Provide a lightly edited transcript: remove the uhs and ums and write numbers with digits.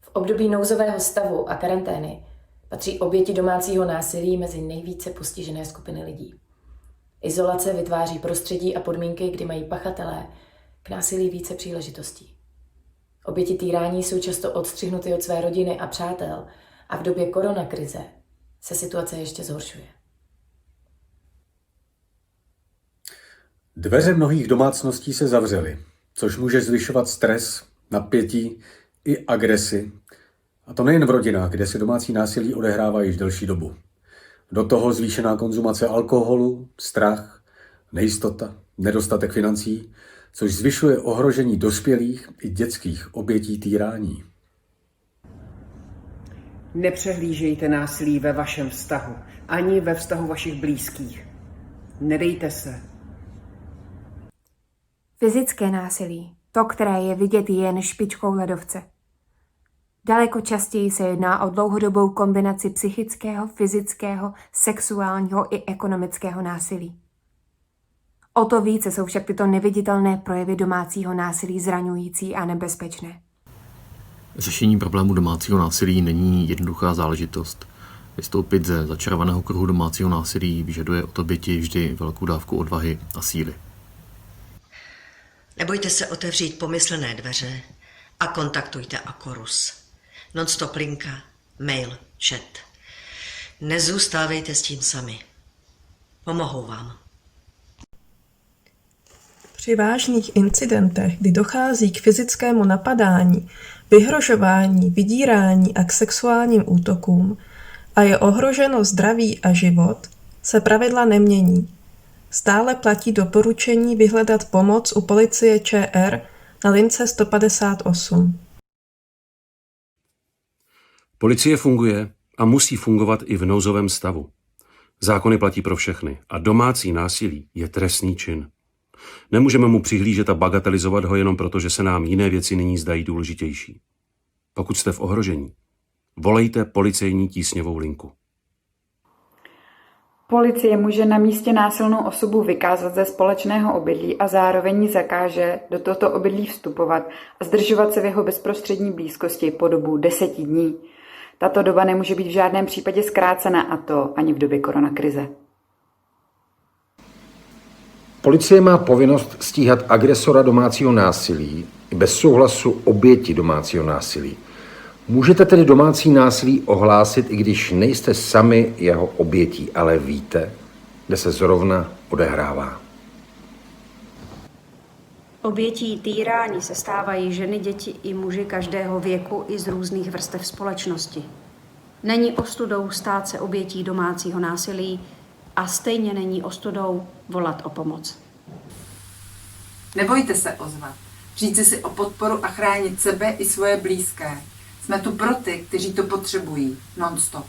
V období nouzového stavu a karantény patří oběti domácího násilí mezi nejvíce postižené skupiny lidí. Izolace vytváří prostředí a podmínky, kdy mají pachatelé k násilí více příležitostí. Oběti týrání jsou často odstřihnuty od své rodiny a přátel a v době koronakrize se situace ještě zhoršuje. Dveře mnohých domácností se zavřely, což může zvyšovat stres, napětí i agresi. A to nejen v rodinách, kde se domácí násilí odehrává již delší dobu. Do toho zvýšená konzumace alkoholu, strach, nejistota, nedostatek financí, což zvyšuje ohrožení dospělých i dětských obětí týrání. Nepřehlížejte násilí ve vašem vztahu, ani ve vztahu vašich blízkých. Nedejte se. Fyzické násilí, to, které je vidět jen špičkou ledovce. Daleko častěji se jedná o dlouhodobou kombinaci psychického, fyzického, sexuálního i ekonomického násilí. O to více jsou však tyto neviditelné projevy domácího násilí zraňující a nebezpečné. Řešení problému domácího násilí není jednoduchá záležitost. Vystoupit ze začarovaného kruhu domácího násilí vyžaduje od oběti vždy velkou dávku odvahy a síly. Nebojte se otevřít pomyslné dveře a kontaktujte Akorus. Non-stop linka, mail, chat. Nezůstávejte s tím sami. Pomohou vám. Při vážných incidentech, kdy dochází k fyzickému napadání, vyhrožování, vydírání a k sexuálním útokům a je ohroženo zdraví a život, se pravidla nemění. Stále platí doporučení vyhledat pomoc u policie ČR na lince 158. Policie funguje a musí fungovat i v nouzovém stavu. Zákony platí pro všechny a domácí násilí je trestný čin. Nemůžeme mu přihlížet a bagatelizovat ho jenom proto, že se nám jiné věci nyní zdají důležitější. Pokud jste v ohrožení, volejte policejní tísňovou linku. Policie může na místě násilnou osobu vykázat ze společného obydlí a zároveň jí zakáže do tohoto obydlí vstupovat a zdržovat se v jeho bezprostřední blízkosti po dobu 10 dní. Tato doba nemůže být v žádném případě zkrácena, a to ani v době koronakrize. Policie má povinnost stíhat agresora domácího násilí i bez souhlasu oběti domácího násilí. Můžete tedy domácí násilí ohlásit, i když nejste sami jeho obětí, ale víte, kde se zrovna odehrává. Obětí týrání se stávají ženy, děti i muži každého věku i z různých vrstev společnosti. Není ostudou stát se obětí domácího násilí a stejně není ostudou volat o pomoc. Nebojte se ozvat. Říci si o podporu a chránit sebe i svoje blízké. Jsme tu pro ty, kteří to potřebují. Non-stop.